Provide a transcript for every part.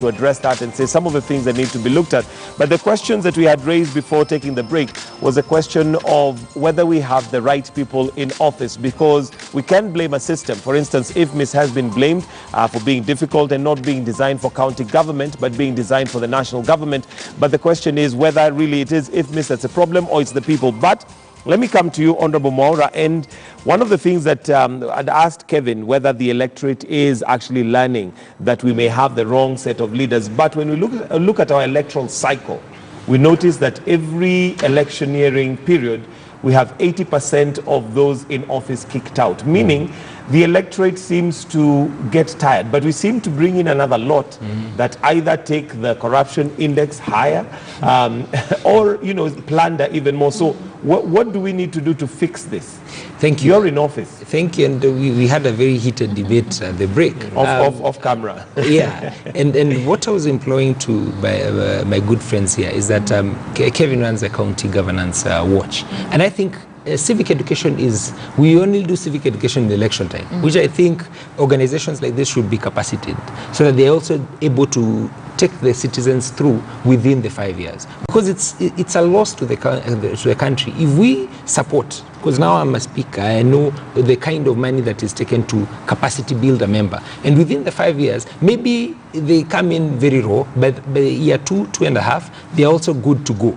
to address that and say some of the things that need to be looked at. But the questions that we had raised before taking the break was a question of whether we have the right people in office, because we can blame a system. For instance, IFMIS has been blamed for being difficult and not being designed for county government, but being designed for the national government. But the question is whether really it is IFMIS that's a problem or it's the people. But let me come to you, Honorable Mwaura, and one of the things that I'd asked Kevin, whether the electorate is actually learning that we may have the wrong set of leaders. But when we look at our electoral cycle, we notice that every electioneering period, we have 80% of those in office kicked out, meaning the electorate seems to get tired, but we seem to bring in another lot that either take the corruption index higher or, plunder even more. So what do we need to do to fix this? Thank you. You're in office. Thank you. And we had a very heated debate at the break. Off camera. Yeah. And what I was employing to by my good friends here is that Kevin runs a county governance watch. And I think civic education we only do civic education in the election time, which I think organizations like this should be capacitated so that they're also able to take the citizens through within the 5 years. Because it's a loss to the country if we support, because now I'm a speaker, I know the kind of money that is taken to capacity build a member. And within the 5 years, maybe they come in very raw, but by year 2.5, they're also good to go.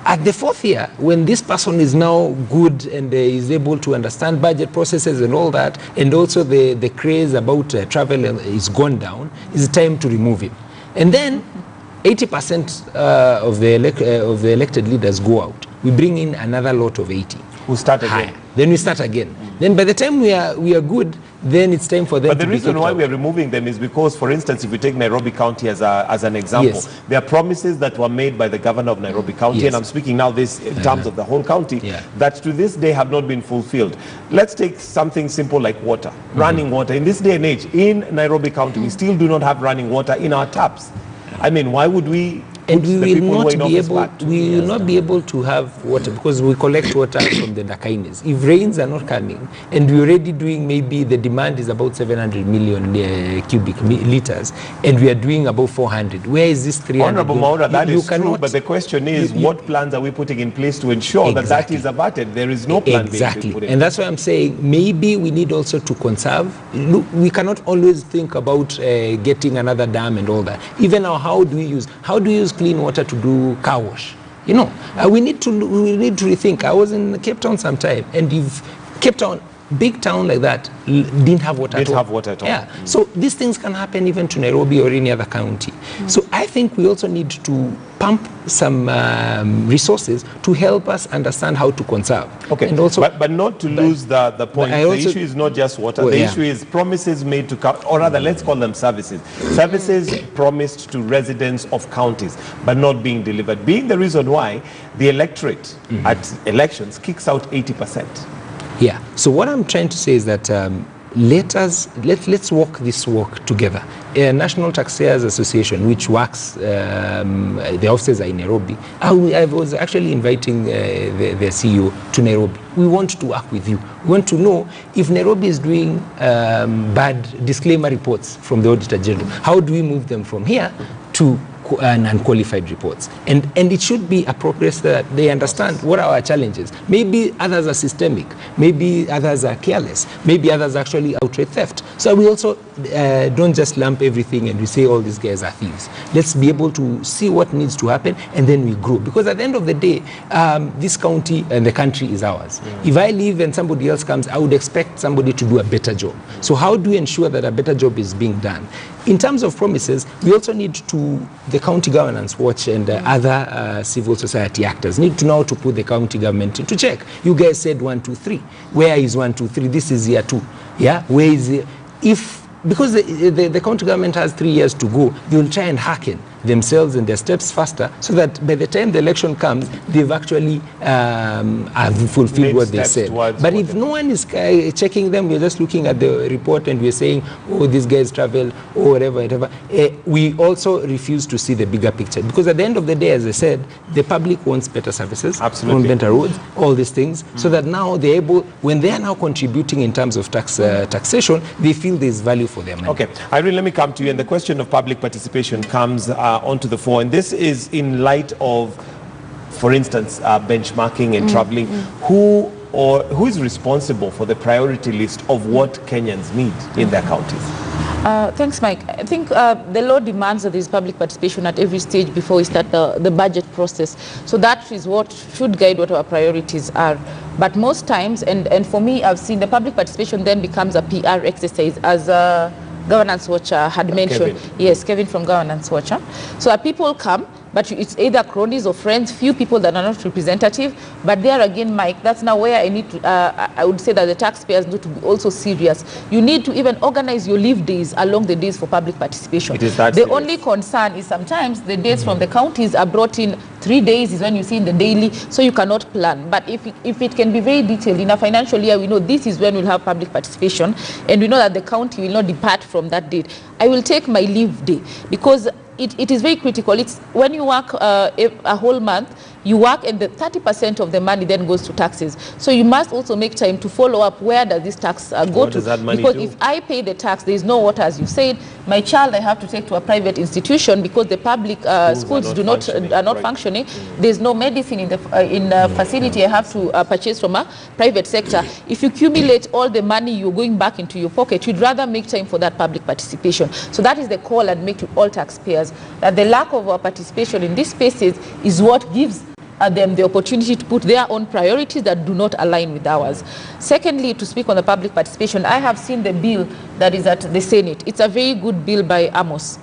At the 4th year, when this person is now good and is able to understand budget processes and all that, and also the craze about travel is gone down, it's time to remove him. And then 80% of the elected leaders go out. We bring in another lot of 80. We'll start again. Then we start again. Then by the time we are good, then it's time for them to be. But the reason why we are removing them is because, for instance, if we take Nairobi County as an example, yes, there are promises that were made by the governor of Nairobi County, yes, and I'm speaking now this in terms of the whole county, yeah, that to this day have not been fulfilled. Let's take something simple like water, running water. In this day and age, in Nairobi County, we still do not have running water in our taps. I mean, why would we? And we will not be able to have water because we collect water from the Ndakainis. If rains are not coming, and we're already doing, maybe the demand is about 700 million cubic liters, and we are doing about 400. Where is this 300? Honorable Mwaura, that is true, but the question is, what plans are we putting in place to ensure that is abated? There is no plan being put in. And that's why I'm saying maybe we need also to conserve. Look, we cannot always think about getting another dam and all that. Even now, how do we use clean water to do car wash? We need to rethink. I was in Cape Town sometime, and if Cape Town, big town like that, didn't have water at all. Yeah. So these things can happen even to Nairobi or any other county. So I think we also need to pump some resources to help us understand how to conserve. Okay. And also, but not to lose the point. The issue is not just water. The issue is promises made to, or rather, let's call them services. Services promised to residents of counties, but not being delivered. Being the reason why the electorate at elections kicks out 80%. Yeah. So what I'm trying to say is that let's walk this walk together. National Taxpayers Association, which works, the offices are in Nairobi. I was actually inviting the CEO to Nairobi. We want to work with you. We want to know if Nairobi is doing bad disclaimer reports from the Auditor General. How do we move them from here to unqualified reports? And it should be appropriate so that they understand what are our challenges. Maybe others are systemic, maybe others are careless, maybe others are actually outright theft. So we also don't just lump everything and we say all these guys are thieves. Let's be able to see what needs to happen, and then we grow. Because at the end of the day, this county and the country is ours. If I leave and somebody else comes, I would expect somebody to do a better job. So how do we ensure that a better job is being done? In terms of promises, we also need the County Governance Watch and other civil society actors need to know to put the county government into check. You guys said 1, 2, 3. Where is 1, 2, 3? This is year 2. Yeah, where is it? Because the county government has 3 years to go, they will try and hacken themselves and their steps faster, so that by the time the election comes, they've actually have fulfilled what they said. But if no one is checking them, we're just looking at the report and we're saying, oh, these guys travel, or whatever. We also refuse to see the bigger picture, because at the end of the day, as I said, the public wants better services, absolutely, better roads, all these things, so that now they're able, when they are now contributing in terms of taxation, they feel there's value for their money. Okay, Irene, let me come to you, and the question of public participation comes onto the fore, and this is in light of, for instance, benchmarking and traveling. Who is responsible for the priority list of what Kenyans need in their counties? Thanks, Mike. I think the law demands that there is public participation at every stage before we start the budget process. So that is what should guide what our priorities are. But most times, and for me, I've seen the public participation then becomes a PR exercise, as Governance Watcher had mentioned. Kevin. Yes, Kevin from Governance Watcher. So people come, but it's either cronies or friends, few people that are not representative. But there again, Mike, that's now where I need to, I would say that the taxpayers need to be also serious. You need to even organize your leave days along the days for public participation. It is that the serious. only concern is sometimes the dates from the counties are brought in 3 days is when you see in the daily, so you cannot plan. But if it can be very detailed in a financial year, we know this is when we'll have public participation, and we know that the county will not depart from that date. I will take my leave day, because it is very critical. It's when you work a whole month, you work, and the 30% of the money then goes to taxes. So you must also make time to follow up, where does this tax go what to? Does that money because do? If I pay the tax, there is no water, as you said. My child I have to take to a private institution because the public schools are not functioning. There's no medicine in the facility. I have to purchase from a private sector. If you accumulate all the money you're going back into your pocket, you'd rather make time for that public participation. So that is the call I'd make to all taxpayers, that the lack of our participation in these spaces is what gives them the opportunity to put their own priorities that do not align with ours. Secondly, to speak on the public participation, I have seen the bill that is at the Senate. It's a very good bill by Amos.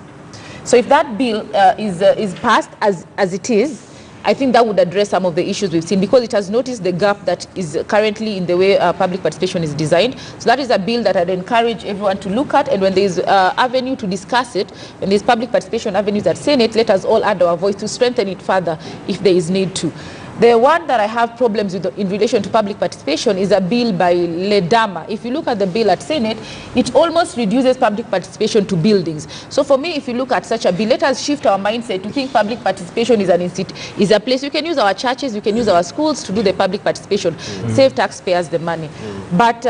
So if that bill is passed as it is, I think that would address some of the issues we've seen, because it has noticed the gap that is currently in the way public participation is designed. So that is a bill that I'd encourage everyone to look at, and when there's avenue to discuss it, when there's public participation avenues at Senate, let us all add our voice to strengthen it further if there is need to. The one that I have problems with in relation to public participation is a bill by Ledama. If you look at the bill at Senate, it almost reduces public participation to buildings. So for me, if you look at such a bill, let us shift our mindset to think public participation is a place. You can use our churches, you can use our schools to do the public participation, save taxpayers the money. But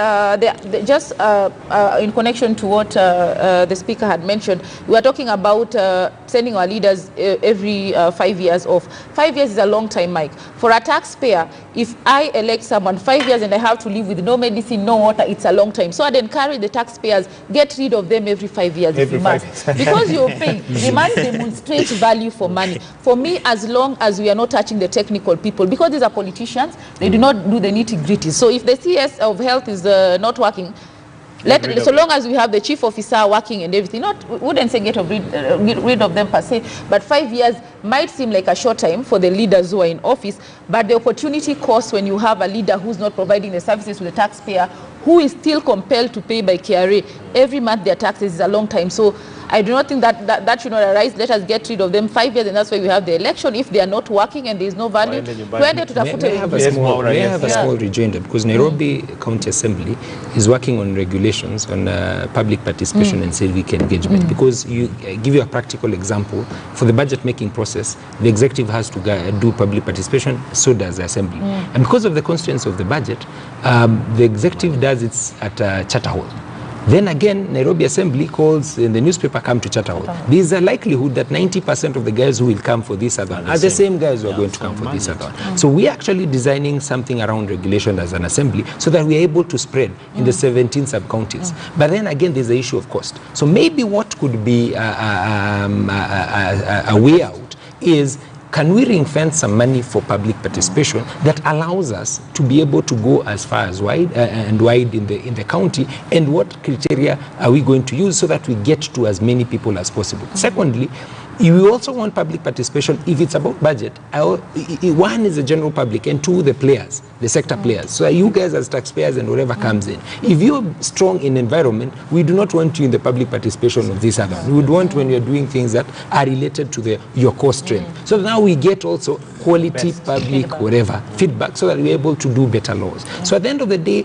just in connection to what the speaker had mentioned, we are talking about sending our leaders every 5 years off. 5 years is a long time, Mike. For a taxpayer, if I elect someone 5 years and I have to live with no medicine, no water, it's a long time. So I'd encourage the taxpayers, get rid of them every 5 years if you must. Because you're paying. The money demonstrates value for money. For me, as long as we are not touching the technical people, because these are politicians, they do not do the nitty-gritty. So if the CS of health is not working, so long as we have the chief officer working and everything, wouldn't say get rid of them per se, but 5 years might seem like a short time for the leaders who are in office, but the opportunity cost when you have a leader who's not providing the services to the taxpayer, who is still compelled to pay by KRA every month their taxes, is a long time. So I do not think that should not arise. Let us get rid of them 5 years, and that's why we have the election. If they are not working and there is no value, may I have a small rejoinder, because Nairobi County Assembly is working on regulations on public participation and civic engagement. Because give you a practical example, for the budget making process, the executive has to do public participation, so does the assembly. And because of the constraints of the budget, the executive does it at Charter Hall. Then again, Nairobi Assembly calls in the newspaper, come to Charter Hall. There is a likelihood that 90% of the guys who will come for this other one are the same guys who are going to come for this other one. So we are actually designing something around regulation as an assembly, so that we are able to spread in the 17 sub-counties. But then again, there's the issue of cost. So maybe what could be a way out is can we ring fence some money for public participation that allows us to be able to go as far as wide in the county, and what criteria are we going to use so that we get to as many people as possible? Secondly, you also want public participation if it's about budget. One is the general public, and two, the players, the sector players. So you guys as taxpayers and whatever comes in. If you're strong in environment, we do not want you in the public participation of this other. We would want when you're doing things that are related to your core strength. So now we get also quality public whatever feedback so that we're able to do better laws. So at the end of the day,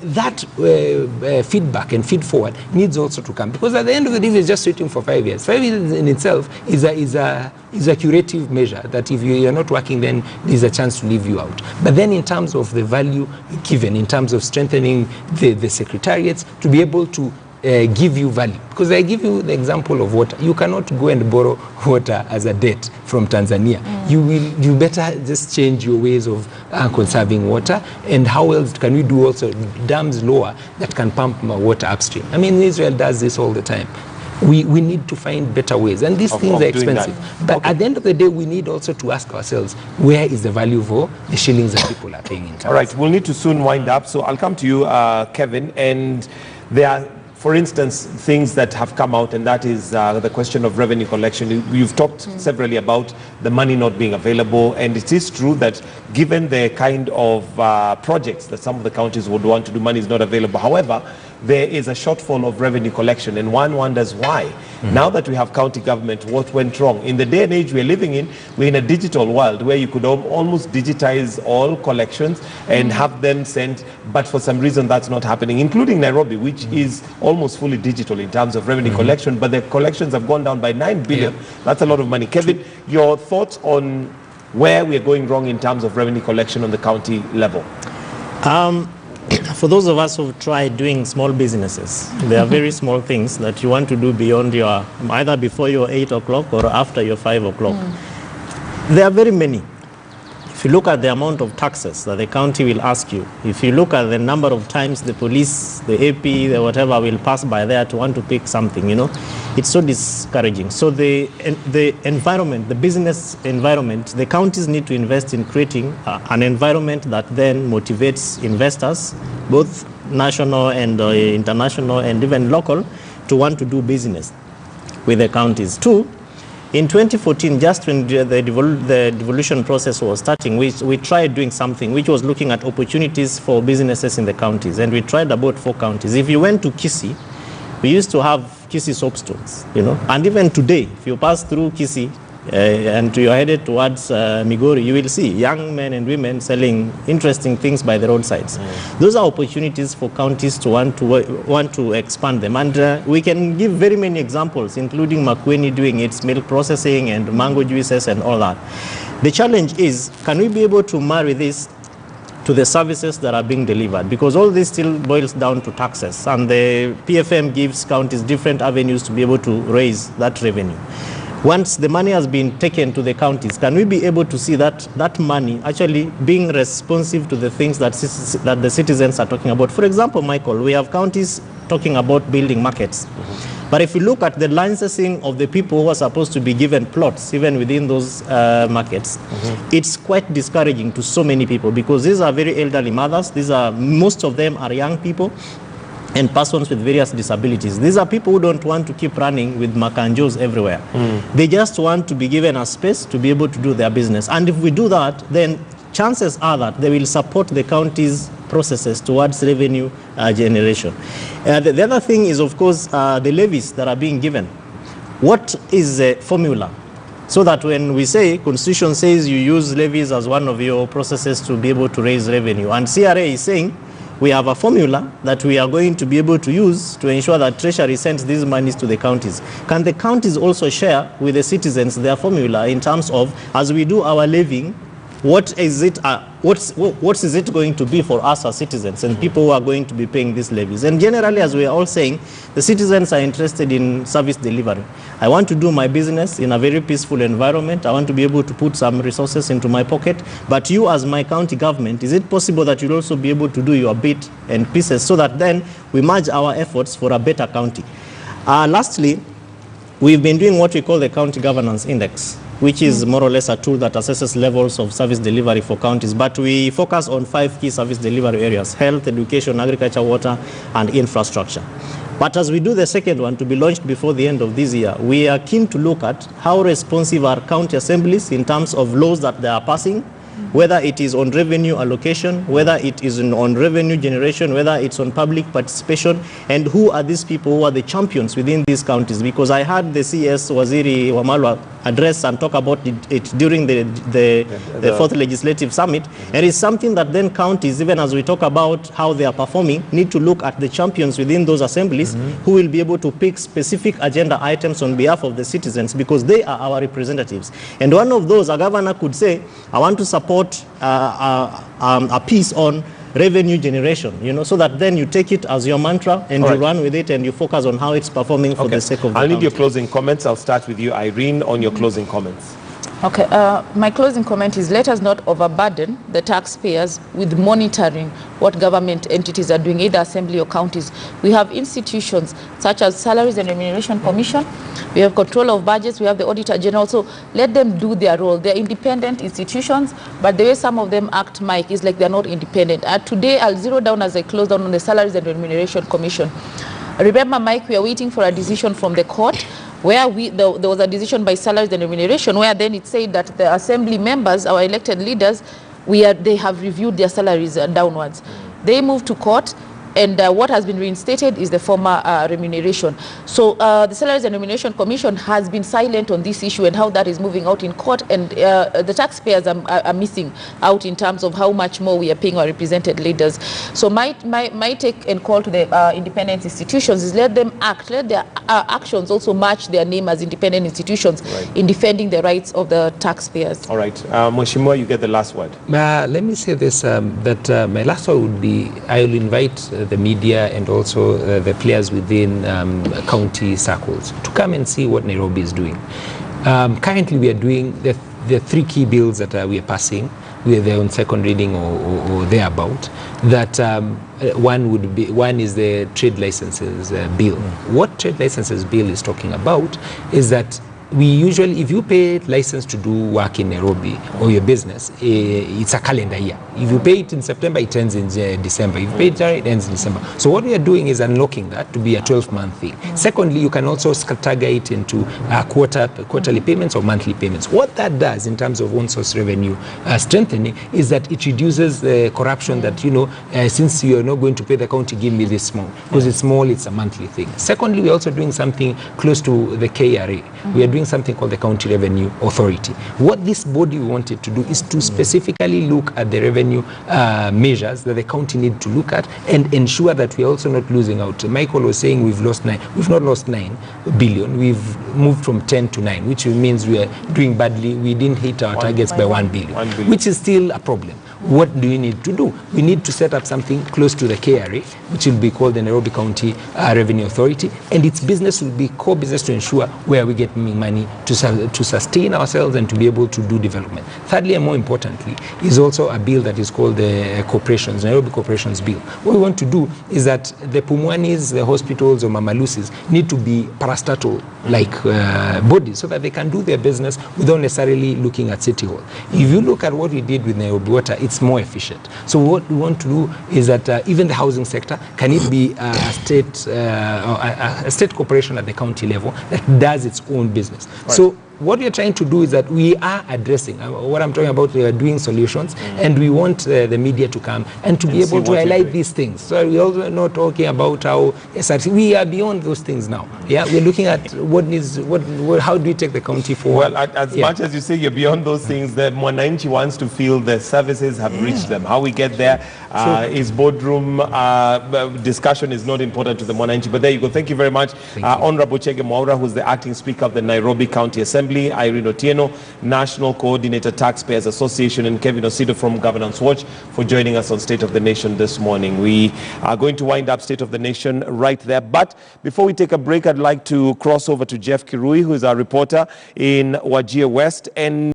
that feedback and feed forward needs also to come, because at the end of the day, if it's just sitting for 5 years, 5 years in itself is a curative measure that if you're not working, then there's a chance to leave you out. But then in terms of the value given, in terms of strengthening the secretariats to be able to give you value, because I give you the example of water. You cannot go and borrow water as a debt from Tanzania. You better just change your ways of conserving water. And how else can we do also dams lower that can pump water upstream? I mean, Israel does this all the time. We need to find better ways, and these things are expensive. But at the end of the day, we need also to ask ourselves, where is the value for the shillings that people are paying in tax? All right, we'll need to soon wind up, so I'll come to you, Kevin. And there are, for instance, things that have come out, and that is the question of revenue collection. You've talked severally about the money not being available, and it is true that given the kind of projects that some of the counties would want to do, money is not available. However, there is a shortfall of revenue collection, and one wonders why. Now that we have county government, what went wrong? In the day and age we're living in, we're in a digital world where you could almost digitize all collections and have them sent, but for some reason that's not happening, including Nairobi, which is almost fully digital in terms of revenue collection, but the collections have gone down by 9 billion. That's a lot of money. Kevin, your thoughts on where we're going wrong in terms of revenue collection on the county level? For those of us who've tried doing small businesses, there are very small things that you want to do beyond your, either before your 8 o'clock or after your 5 o'clock. There are very many. If you look at the amount of taxes that the county will ask you, if you look at the number of times the police, the AP, the whatever will pass by there to want to pick something, it's so discouraging. So the environment, the business environment, the counties need to invest in creating an environment that then motivates investors, both national and international and even local, to want to do business with the counties. Two, in 2014, just when the devolution process was starting, we tried doing something which was looking at opportunities for businesses in the counties, and we tried about 4 counties. If you went to Kisii, we used to have Kisii soap stores, and even today, if you pass through Kisii and you're headed towards Migori, you will see young men and women selling interesting things by the roadsides. Those are opportunities for counties to want to expand them, and we can give very many examples, including Makueni doing its milk processing and mango juices and all that. The challenge is, can we be able to marry this to the services that are being delivered? Because all this still boils down to taxes, and the PFM gives counties different avenues to be able to raise that revenue. Once the money has been taken to the counties, can we be able to see that money actually being responsive to the things that the citizens are talking about? For example, Michael, we have counties talking about building markets. But if you look at the licensing of the people who are supposed to be given plots, even within those markets, it's quite discouraging to so many people, because these are very elderly mothers. Most of them are young people and persons with various disabilities. These are people who don't want to keep running with makanjos everywhere. They just want to be given a space to be able to do their business. And if we do that, then chances are that they will support the county's processes towards revenue generation. The other thing is, of course, the levies that are being given. What is the formula? So that when we say, Constitution says you use levies as one of your processes to be able to raise revenue, and CRA is saying we have a formula that we are going to be able to use to ensure that Treasury sends these monies to the counties. Can the counties also share with the citizens their formula in terms of, as we do our levying, what is it going to be for us as citizens and people who are going to be paying these levies? And generally, as we are all saying, the citizens are interested in service delivery. I want to do my business in a very peaceful environment. I want to be able to put some resources into my pocket. But you, as my county government, is it possible that you'll also be able to do your bit and pieces so that then we merge our efforts for a better county? Lastly, we've been doing what we call the County Governance Index, which is more or less a tool that assesses levels of service delivery for counties. But we focus on 5 key service delivery areas: health, education, agriculture, water, and infrastructure. But as we do the second one, to be launched before the end of this year, we are keen to look at how responsive are county assemblies in terms of laws that they are passing, whether it is on revenue allocation, whether it is on revenue generation, whether it's on public participation, and who are these people who are the champions within these counties. Because I heard the CS Waziri Wamalwa address and talk about it during the 4th Legislative Summit. It is something that then counties, even as we talk about how they are performing, need to look at the champions within those assemblies who will be able to pick specific agenda items on behalf of the citizens, because they are our representatives. And one of those, a governor could say, I want to support a piece on revenue generation, so that then you take it as your mantra and you run with it and you focus on how it's performing for the sake of the I'll need country. your closing comments. I'll start with you, Irene, on your closing comments. Okay, my closing comment is, let us not overburden the taxpayers with monitoring what government entities are doing, either assembly or counties. We have institutions such as Salaries and Remuneration Commission, we have control of budgets, we have the Auditor General, so let them do their role. They're independent institutions, but the way some of them act, Mike, is like they're not independent. Today, I'll zero down as I close down on the Salaries and Remuneration Commission. Remember, Mike, we are waiting for a decision from the court, where there was a decision by Salaries and Remuneration, where then it said that the assembly members, our elected leaders, they have reviewed their salaries downwards. They moved to court, and what has been reinstated is the former remuneration. So the Salaries and Remuneration Commission has been silent on this issue and how that is moving out in court, and the taxpayers are missing out in terms of how much more we are paying our represented leaders. So my take and call to the independent institutions is, let them act, let their actions also match their name as independent institutions in defending the rights of the taxpayers. All right, Mheshimiwa, you get the last word. Let me say this, that my last word would be, I will invite the media and also the players within county circles to come and see what Nairobi is doing. Currently, we are doing the 3 key bills that we are passing. We are there on second reading or thereabout. That one is the trade licenses bill. What trade licenses bill is talking about is that we usually, if you pay license to do work in Nairobi or your business, it's a calendar year. If you pay it in September, it ends in December. If you pay it January, it ends in December. So what we are doing is unlocking that to be a 12-month thing. Secondly, you can also stagger it into quarterly payments or monthly payments. What that does in terms of own source revenue strengthening is that it reduces the corruption that, since you are not going to pay the county, give me this small. Because it's small, it's a monthly thing. Secondly, we're also doing something close to the KRA. We are doing something called the County Revenue Authority. What this body wanted to do is to specifically look at the revenue measures that the county need to look at and ensure that we are also not losing out. Michael was saying we've lost 9. We've not lost 9 billion. We've moved from 10 to 9, which means we are doing badly. We didn't hit our targets by 1 billion, which is still a problem. What do we need to do? We need to set up something close to the KRA, which will be called the Nairobi County Revenue Authority, and its business will be core business to ensure where we get money to sustain ourselves and to be able to do development. Thirdly, and more importantly, is also a bill that is called the Corporations, Nairobi Corporations Bill. What we want to do is that the Pumwanis, the hospitals or Mamalusis need to be parastatal-like bodies so that they can do their business without necessarily looking at City Hall. If you look at what we did with Nairobi Water, it's more efficient. So what we want to do is that even the housing sector, can it be a state corporation at the county level that does its own business? Right. So what we are trying to do is that we are addressing what I'm talking about. We are doing solutions, and we want the media to come and to be able to highlight these things. So we're also not talking about how SRC. We are beyond those things now. Yeah, we're looking at how do we take the county forward. Well, as much as you say you're beyond those things, the Mwananchi wants to feel the services have reached them. How we get there is boardroom discussion is not important to the Mwananchi. But there you go. Thank you very much, Honorable Chege Mwaura, who's the acting speaker of the Nairobi County Assembly. Irene Otieno, National Coordinator Taxpayers Association, and Kevin Osido from Governance Watch for joining us on State of the Nation this morning. We are going to wind up State of the Nation right there. But before we take a break, I'd like to cross over to Jeff Kirui, who is our reporter in Wajir West. And